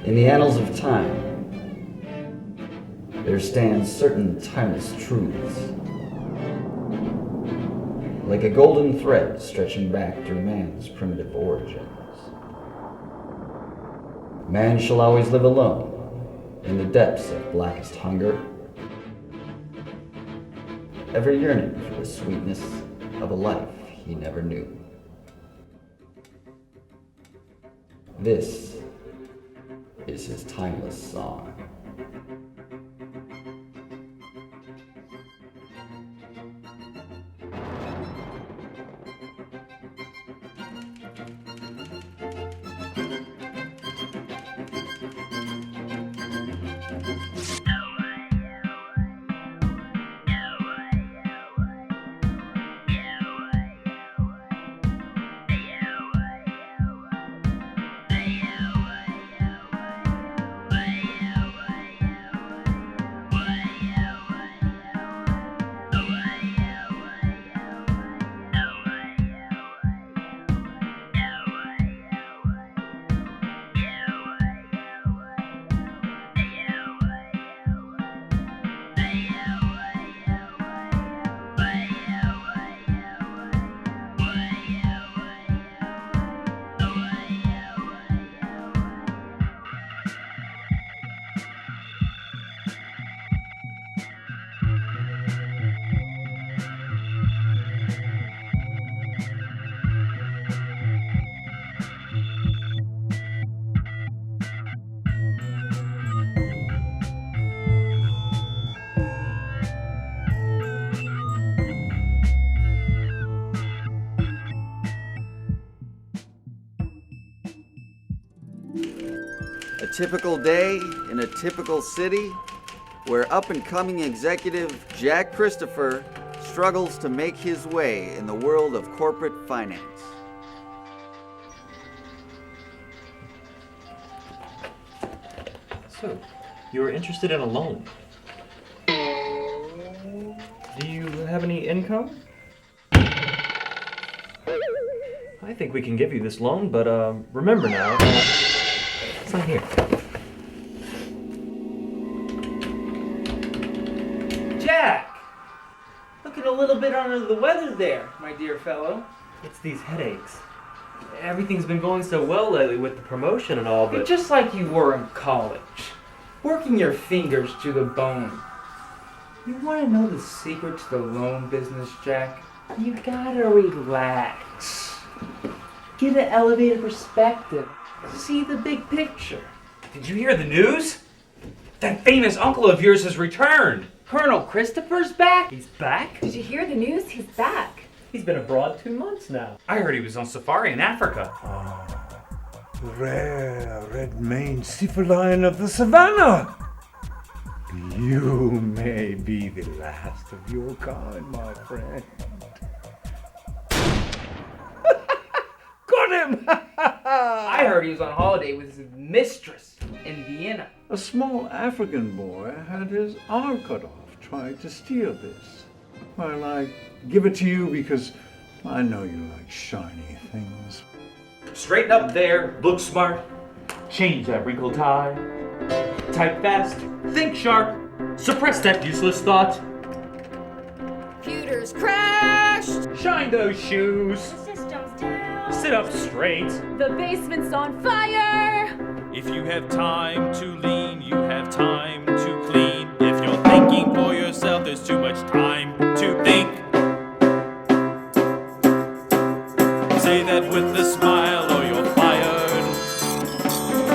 In the annals of time, there stand certain timeless truths, like a golden thread stretching back through man's primitive origins. Man shall always live alone in the depths of blackest hunger, ever yearning for the sweetness of a life he never knew. This is his timeless song. A typical day in a typical city where up-and-coming executive Jack Christopher struggles to make his way in the world of corporate finance. So, you were interested in a loan. Do you have any income? I think we can give you this loan, but remember now, it's not here. Jack! Looking a little bit under the weather there, my dear fellow. It's these headaches. Everything's been going so well lately with the promotion and all, You're but just like you were in college, working your fingers to the bone. You want to know the secret to the loan business, Jack? You gotta relax. Get an elevated perspective. See the big picture. Did you hear the news? That famous uncle of yours has returned. Colonel Christopher's back? he's back? Did you hear the news? He's back. He's been abroad 2 months now. I heard he was on safari in Africa. The rare red-maned cephalion of the savannah. You may be the last of your kind, my friend. Got him! I heard he was on holiday with his mistress in Vienna. A small African boy had his arm cut off trying to steal this. Well, I give it to you because I know you like shiny things. Straighten up there, look smart, change that wrinkled tie, type fast, think sharp, suppress that useless thought, Computers crashed. shine those shoes, System's down. sit up straight. The basement's on fire. If you have time to lean, you have time to clean. If you're thinking for yourself, there's too much time to think. Say that with a smile or you're fired.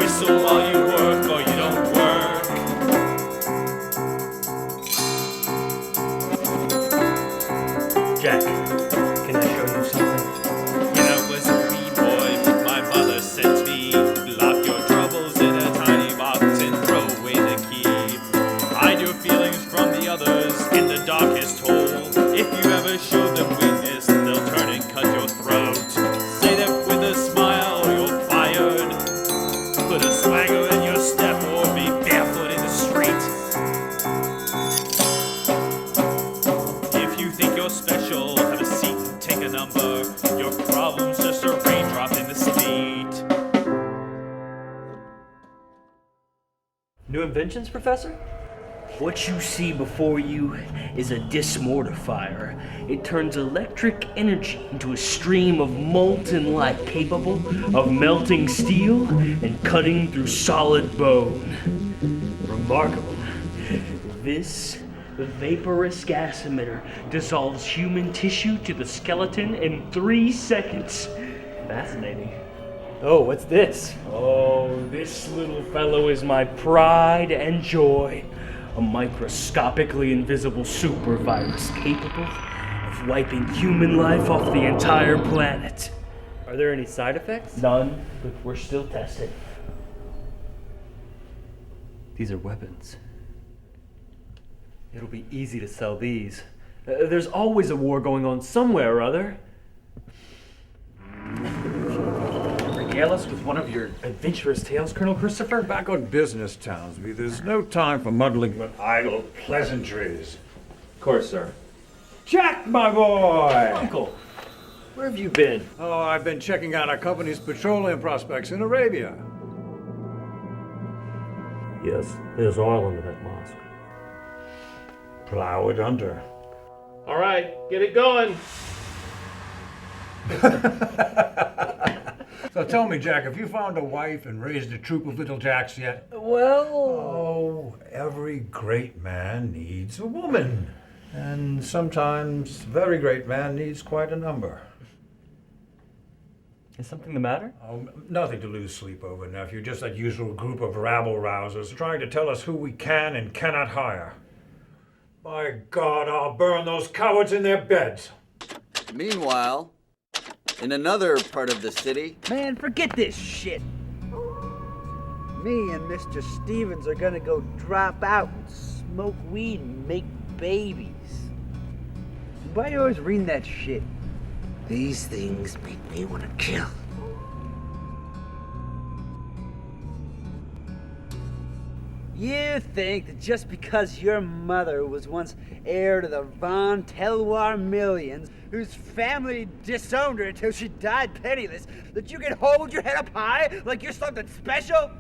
Whistle while you work or you don't work. Jack, can I show you something? When I was a wee boy, my mother said to me, lock your troubles in a tiny box and throw away the key. Hide your feelings from the others in the darkest hole. If you ever show them weakness, they'll turn and cut your throat. Say that with a smile or you're fired. Put a swagger in your step or be barefoot in the street. If you think you're special, have a seat and take a number. Your problem's just a raindrop in the sleet. inventions, Professor? What you see before you is a dismortifier. It turns electric energy into a stream of molten light capable of melting steel and cutting through solid bone. Remarkable. This vaporous gas emitter dissolves human tissue to the skeleton in 3 seconds. Fascinating. Oh, what's this? Oh, this little fellow is my pride and joy. A microscopically invisible super virus capable of wiping human life off the entire planet. Are there any side effects? None, but we're still testing. These are weapons. It'll be easy to sell these. There's always a war going on somewhere or other. Regale us with one of your adventurous tales, Colonel Christopher? Back on business, Townsby. There's no time for muddling with idle pleasantries. Of course, sir. Jack, my boy! Uncle, where have you been? Oh, I've been checking out our company's petroleum prospects in Arabia. Yes, there's oil under that mosque. Plow it under. All right, get it going. So tell me, Jack, have you found a wife and raised a troop of little Jacks yet? Well, Oh, every great man needs a woman. And sometimes a very great man needs quite a number. Is something the matter? Oh, nothing to lose sleep over, nephew. Just that usual group of rabble-rousers trying to tell us who we can and cannot hire. By God, I'll burn those cowards in their beds. Meanwhile, in another part of the city, Man, forget this shit. Me and Mr. Stevens are gonna go drop out and smoke weed and make babies. Why are you always reading that shit? These things make me want to kill. You think that just because your mother was once heir to the Von Telwar millions, whose family disowned her until she died penniless, that you can hold your head up high like you're something special?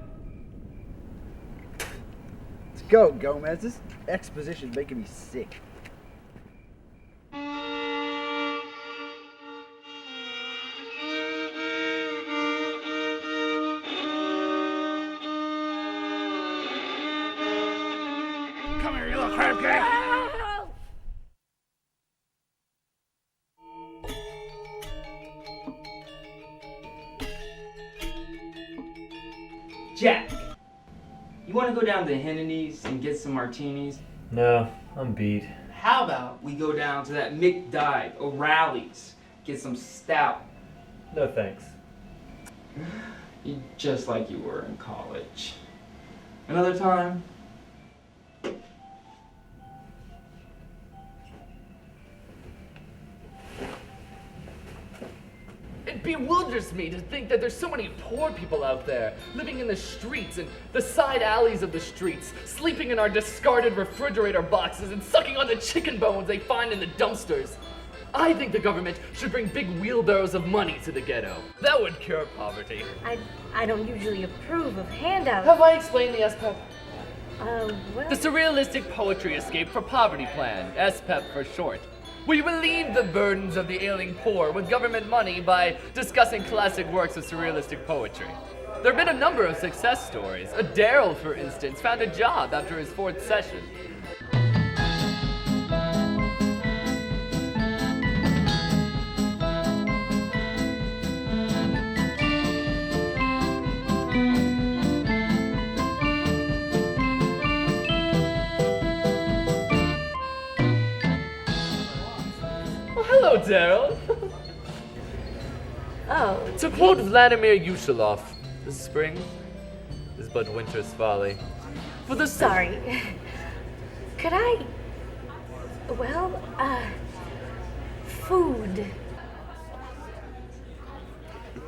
Let's go, Gomez. This exposition's making me sick. Come here, you little crab cake! Jack, you want to go down to Hennedy's and get some martinis? No, I'm beat. How about we go down to that McDive O'Reilly's, get some stout? No thanks. You just like you were in college. Another time? It bewilders me to think that there's so many poor people out there, living in the streets and the side alleys of the streets, sleeping in our discarded refrigerator boxes and sucking on the chicken bones they find in the dumpsters. I think the government should bring big wheelbarrows of money to the ghetto. That would cure poverty. I don't usually approve of handouts. Have I explained the SPEP? Well, The Surrealistic Poetry Escape for Poverty Plan, SPEP for short. We relieve the burdens of the ailing poor with government money by discussing classic works of surrealistic poetry. There have been a number of success stories. Daryl, for instance, found a job after his 4th session. Hello, Daryl. oh, To quote Vladimir Yushilov, the spring is but winter's folly. For the sorry. Could I? Well, food.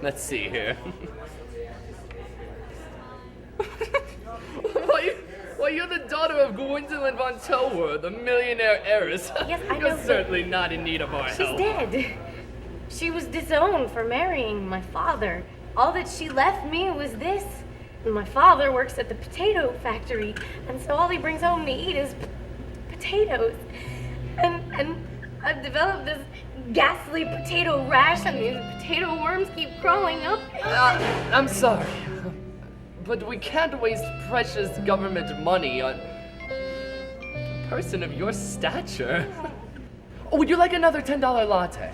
Let's see here. Why, you're the daughter of Gwendolyn von Telwer, the millionaire heiress. Yes, I You're know, but certainly not in need of our She's help. dead. She was disowned for marrying my father. All that she left me was this. My father works at the potato factory, and so all he brings home to eat is potatoes. And I've developed this ghastly potato rash, and these potato worms keep crawling up. I'm sorry, but we can't waste precious government money on a person of your stature. Oh, would you like another $10 latte?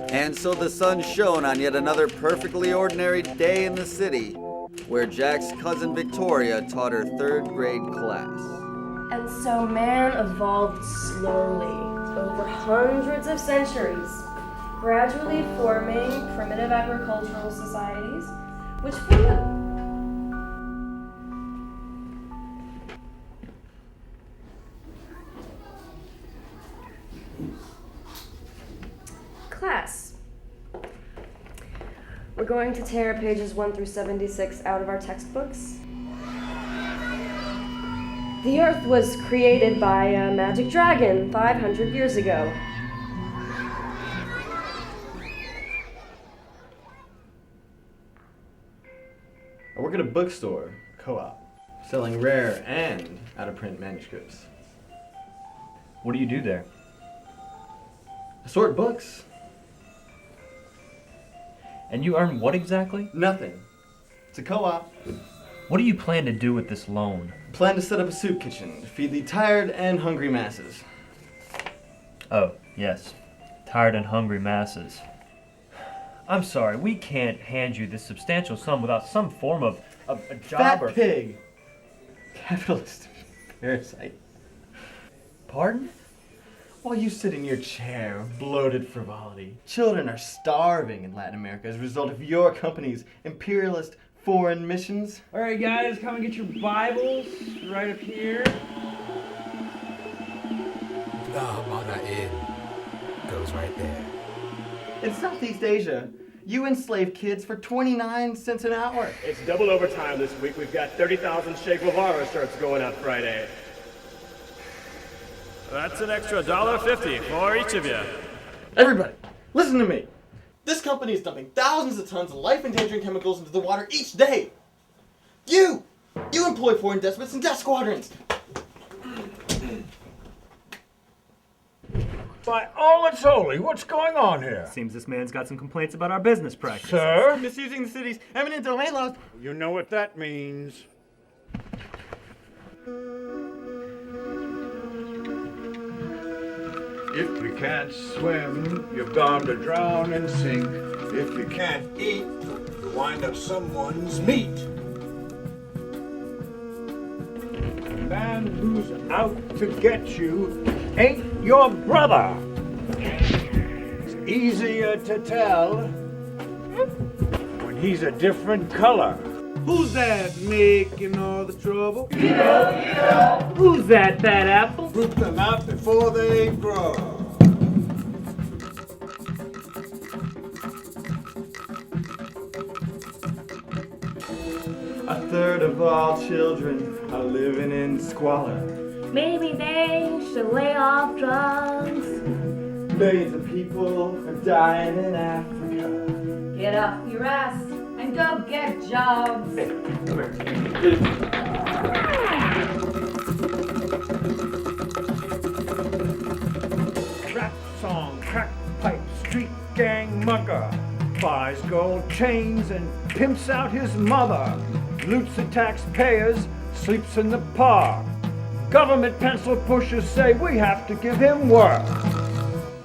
And so the sun shone on yet another perfectly ordinary day in the city, where Jack's cousin Victoria taught her 3rd grade class. And so man evolved slowly, over hundreds of centuries, gradually forming primitive agricultural societies, which formed Class. We're going to tear pages 1 through 76 out of our textbooks. The Earth was created by a magic dragon 500 years ago. I work at a bookstore, co-op, selling rare and out-of-print manuscripts. What do you do there? I sort books. And you earn what exactly? Nothing. It's a co-op. What do you plan to do with this loan? Plan to set up a soup kitchen to feed the tired and hungry masses. Oh, yes. Tired and hungry masses. I'm sorry, we can't hand you this substantial sum without some form of a job Fat or... pig! Capitalist parasite. Pardon? While you sit in your chair of bloated frivolity, children are starving in Latin America as a result of your company's imperialist foreign missions. All right, guys, come and get your Bibles right up here. The Hamada Inn goes right there. In Southeast Asia, you enslave kids for 29 cents an hour. It's double overtime this week. We've got 30,000 Che Guevara shirts going out Friday. That's an extra $1.50 for each of you. Everybody, listen to me. This company is dumping thousands of tons of life-endangering chemicals into the water each day. You employ foreign despots and death squadrons. By all that's holy, what's going on here? Seems this man's got some complaints about our business practices. Sir? Misusing the city's eminent domain laws. You know what that means. If you can't swim, you're bound to drown and sink. If you can't eat, you wind up someone's meat. The man who's out to get you ain't your brother. It's easier to tell when he's a different color. Who's that making all the trouble? You know. Who's that bad apple? Root them out before they grow. A third of all children are living in squalor. Maybe they should lay off drugs. Millions of people are dying in Africa. Get off your ass and go get jobs. Rap song, crack pipe, street gang mugger. Buys gold chains and pimps out his mother. Loots the taxpayers, sleeps in the park. Government pencil pushers say we have to give him work.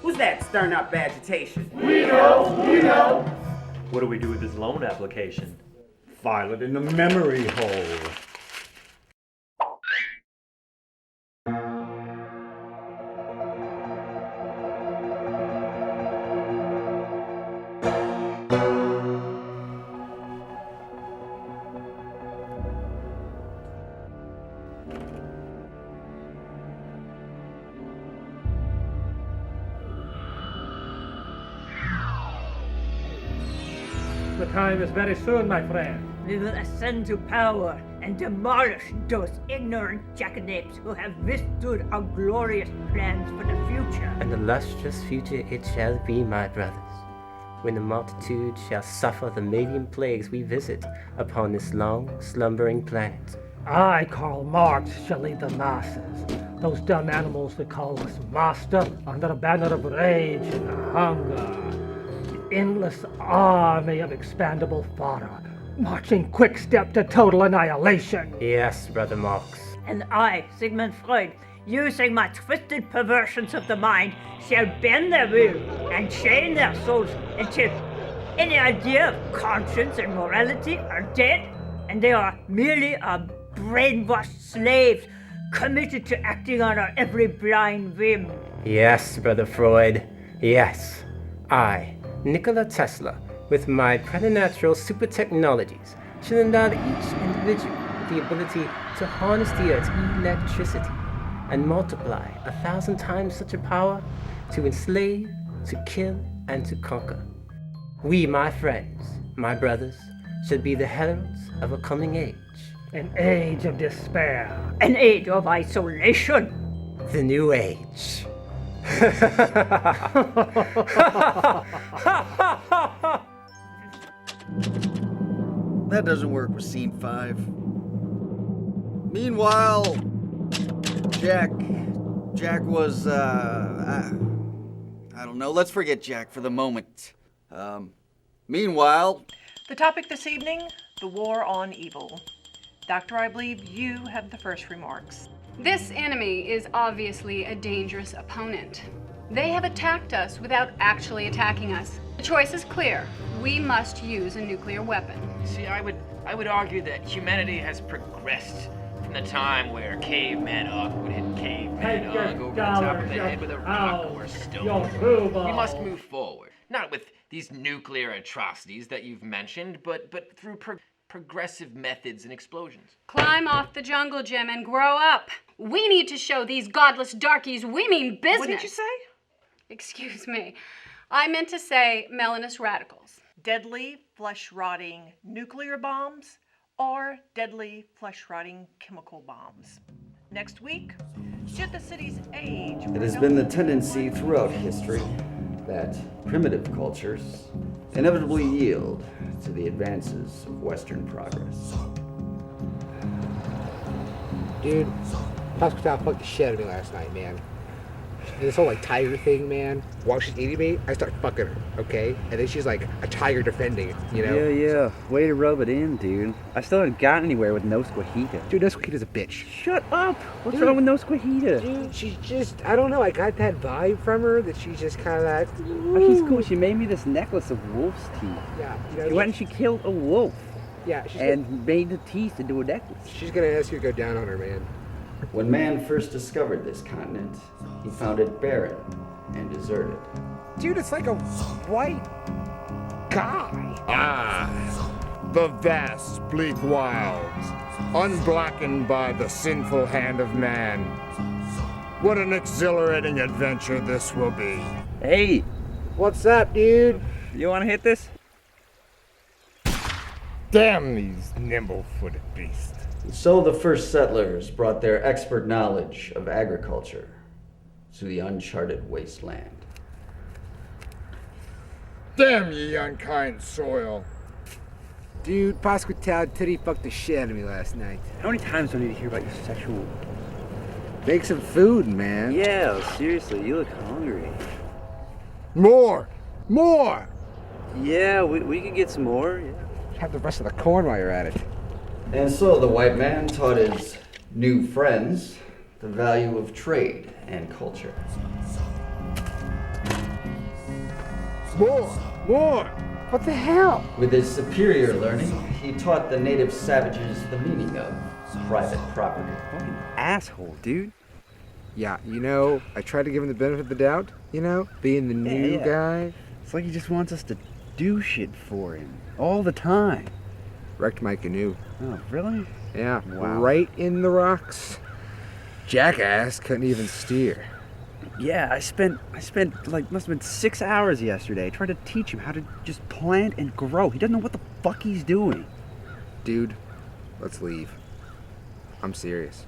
Who's that stirring up agitation? We know. What do we do with his loan application? File it in the memory hole. The time is very soon, my friend. We will ascend to power and demolish those ignorant jackanapes who have withstood our glorious plans for the future. And a lustrous future it shall be, my brothers, when the multitude shall suffer the million plagues we visit upon this long, slumbering planet. I, Karl Marx, shall lead the masses. Those dumb animals that call us master under a banner of rage and hunger. The endless army of expandable fodder, marching quick step to total annihilation. Yes, Brother Marx. And I, Sigmund Freud, using my twisted perversions of the mind, shall bend their will and chain their souls until any idea of conscience and morality are dead, and they are merely brainwashed slaves committed to acting on our every blind whim. Yes, Brother Freud. Yes. I, Nikola Tesla, with my preternatural super technologies, shall endow each individual with the ability to harness the Earth's electricity and multiply 1,000 times such a power to enslave, to kill, and to conquer. We, my friends, my brothers, should be the heralds of a coming age. An age of despair. An age of isolation. The new age. That doesn't work with scene 5. Meanwhile, Jack was, I don't know, let's forget Jack for the moment. Meanwhile... The topic this evening, the war on evil. Doctor, I believe you have the first remarks. This enemy is obviously a dangerous opponent. They have attacked us without actually attacking us. The choice is clear. We must use a nuclear weapon. See, I would argue that humanity has progressed from the time where caveman Ugg would hit caveman Ugg over the top of the head with a rock or a stone. We must move forward. Not with these nuclear atrocities that you've mentioned, but through progressive methods and explosions. Climb off the jungle gym and grow up. We need to show these godless darkies we mean business. What did you say? Excuse me. I meant to say melanous radicals. Deadly, flesh-rotting nuclear bombs or deadly, flesh-rotting chemical bombs. Next week, should the city's age... It has been the tendency throughout history that primitive cultures inevitably yield to the advances of Western progress. Dude, Pascal fucked the shit out of me last night, man. And this whole tiger thing, man. While she's eating me, I start fucking her, okay? And then she's like a tiger defending it, you know? Yeah. Way to rub it in, dude. I still haven't gotten anywhere with No Squahita. Dude, No Squahita's a bitch. Shut up! What's wrong with No Squahita? Dude, she's just, I don't know, I got that vibe from her that she's just kind of like, oh, she's cool. She made me this necklace of wolf's teeth. Yeah. She went and she killed a wolf. Yeah. Made the teeth into a necklace. She's gonna ask you to go down on her, man. When man first discovered this continent, he found it barren and deserted. Dude, it's like a white guy. Ah, the vast, bleak wilds, unblackened by the sinful hand of man. What an exhilarating adventure this will be. Hey! What's up, dude? You wanna hit this? Damn these nimble-footed beasts. So the first settlers brought their expert knowledge of agriculture to the uncharted wasteland. Damn ye unkind soil. Dude, Pasquale Titty fucked the shit out of me last night. How many times do I need to hear about your sexual... Make some food, man. Yeah, seriously, you look hungry. More! More! Yeah, we could get some more. Yeah. Have the rest of the corn while you're at it. And so the white man taught his new friends the value of trade and culture. More! More! What the hell? With his superior learning, he taught the native savages the meaning of private property. Fucking asshole, dude. Yeah, you know, I tried to give him the benefit of the doubt, you know, being the new guy. It's like he just wants us to do shit for him all the time. Wrecked my canoe. Oh, really? Yeah, Wow. right in the rocks. Jackass couldn't even steer. Yeah, I spent like must have been 6 hours yesterday trying to teach him how to just plant and grow. He doesn't know what the fuck he's doing. Dude, let's leave. I'm serious.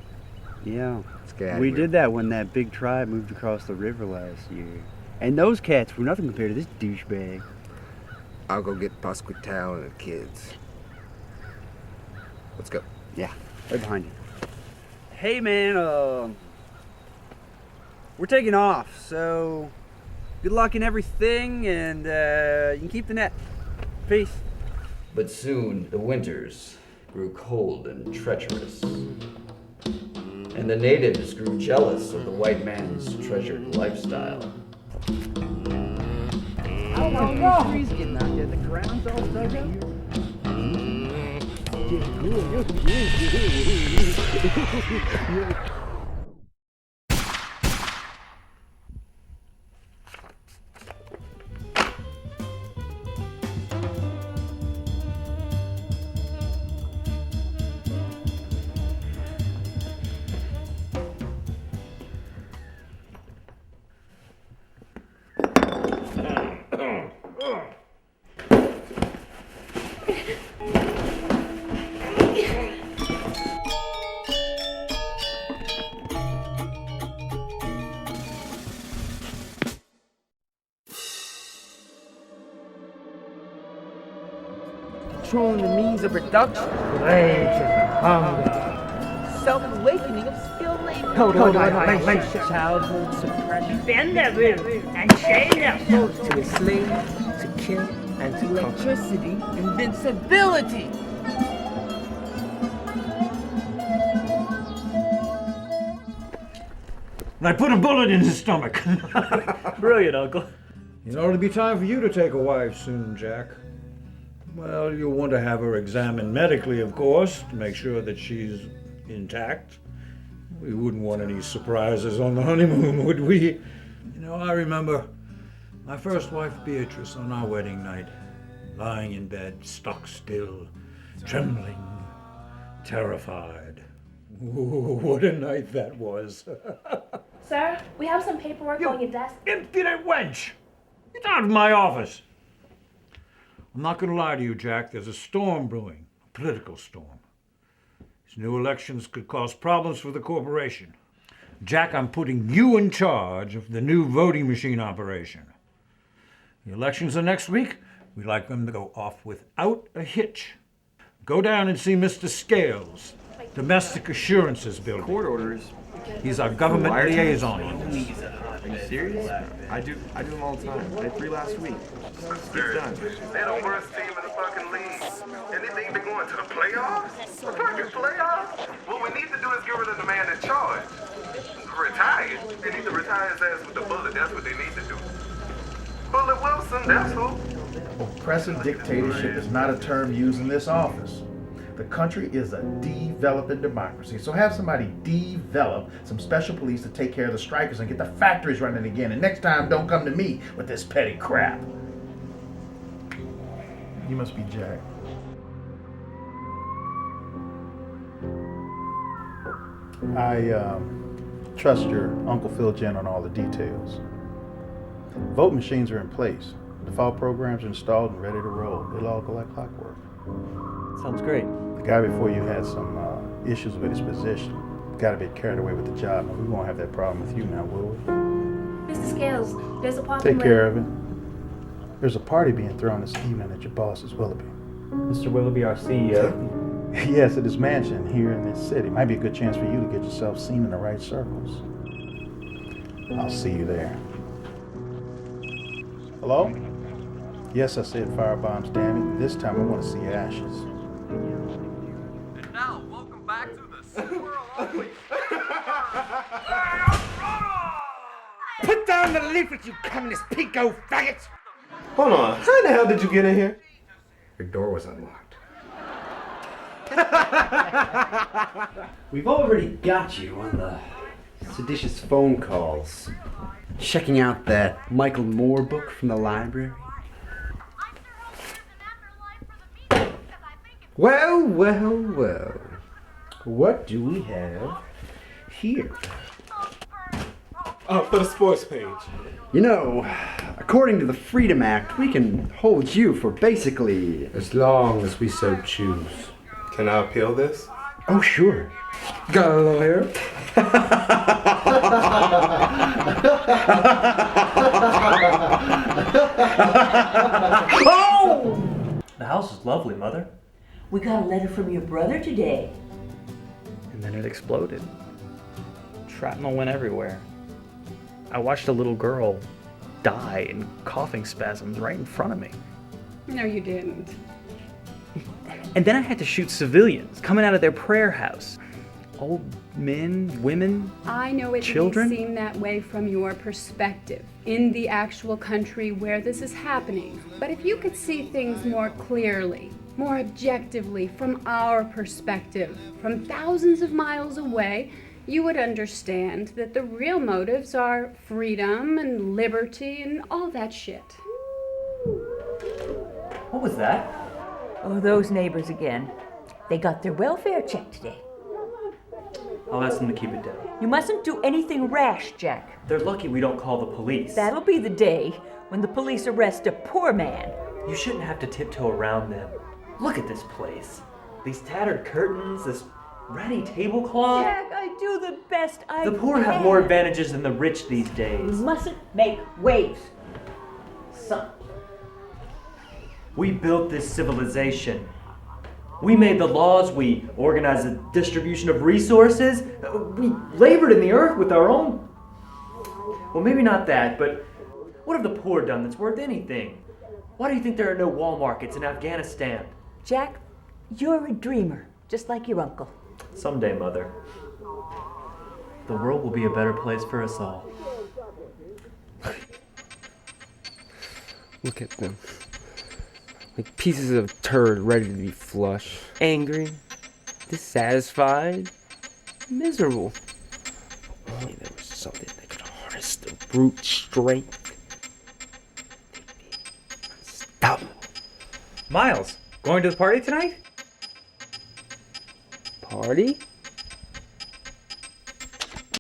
Yeah. Let's get out of We here. did that when that big tribe moved across the river last year. And those cats were nothing compared to this douchebag. I'll go get Pasquale and the kids. Let's go. Yeah, right behind you. Hey man, we're taking off, so good luck in everything, and you can keep the net. Peace. But soon the winters grew cold and treacherous, and the natives grew jealous of the white man's treasured lifestyle. Oh my God! The trees getting out there. The ground's all dug up. Controlling the means of production. Rage and hunger. Self-awakening of skilled labor. Colonization. Childhood suppression. Bend their will and chain their souls. To enslave, to kill, and to electricity, invincibility. I put a bullet in his stomach. Brilliant, Uncle. It ought to be time for you to take a wife soon, Jack. Well, you'll want to have her examined medically, of course, to make sure that she's intact. We wouldn't want any surprises on the honeymoon, would we? You know, I remember my first wife, Beatrice, on our wedding night, lying in bed, stock still, trembling, terrified. Ooh, what a night that was. Sir, we have some paperwork on your desk. Impudent wench! Get out of my office! I'm not going to lie to you, Jack. There's a storm brewing, a political storm. These new elections could cause problems for the corporation. Jack, I'm putting you in charge of the new voting machine operation. The elections are next week. We'd like them to go off without a hitch. Go down and see Mr. Scales, Domestic Assurances Building. Court orders. He's our government liaison. Are you serious? I do them all the time. I had 3 last week. It's done. They're the worst team in the fucking league. And they think they're going to the playoffs? The fucking playoffs? What we need to do is get rid of the man in charge. Retire. They need to retire his ass with the bullet. That's what they need to do. Bullet Wilson, that's who. Oppressive dictatorship is not a term used in this office. The country is a developing democracy, so have somebody develop some special police to take care of the strikers and get the factories running again. And next time, don't come to me with this petty crap. You must be Jack. I trust your Uncle filled you in on all the details. Vote machines are in place. Default programs are installed and ready to roll. It'll all go like clockwork. Sounds great. The guy before you had some issues with his position. Got a bit carried away with the job. We won't have that problem with you now, will we? Mr. Scales, there's a party. Take care of it. There's a party being thrown this evening at your boss's Willoughby. Mr. Willoughby, our CEO. Yes, at his mansion here in this city. Might be a good chance for you to get yourself seen in the right circles. I'll see you there. Hello? Yes, I said firebombs, damn it. This time I want to see ashes. And now, welcome back to the Squirrel Always. Put down the leaflet, you communist pinko faggots! Hold on. How in the hell did you get in here? Your door was unlocked. We've already got you on the seditious phone calls. Checking out that Michael Moore book from the library. Well, well, well. What do we have here? Oh, for the sports page. You know, according to the Freedom Act, we can hold you for basically... As long as we so choose. Can I appeal this? Oh, sure. Got a little hair. Oh! The house is lovely, Mother. We got a letter from your brother today. And then it exploded. Shrapnel went everywhere. I watched a little girl die in coughing spasms right in front of me. No, you didn't. And then I had to shoot civilians coming out of their prayer house. Old men, women, I know it children. may seem that way from your perspective, in the actual country where this is happening. But if you could see things more clearly, more objectively, from our perspective, from thousands of miles away, you would understand that the real motives are freedom and liberty and all that shit. What was that? Oh, those neighbors again. They got their welfare check today. I'll ask them to keep it down. You mustn't do anything rash, Jack. They're lucky we don't call the police. That'll be the day when the police arrest a poor man. You shouldn't have to tiptoe around them. Look at this place. These tattered curtains, this ratty tablecloth. Jack, I do the best I can. The poor have more advantages than the rich these days. You mustn't make waves, son. We built this civilization. We made the laws, we organized the distribution of resources, we labored in the earth with our own... Well, maybe not that, but what have the poor done that's worth anything? Why do you think there are no wall markets in Afghanistan? Jack, you're a dreamer, just like your uncle. Someday, Mother. The world will be a better place for us all. Look at them. Like pieces of turd ready to be flushed. Angry, dissatisfied, miserable. Only there was something that could harness the brute strength. Stop. Miles, going to the party tonight? Party?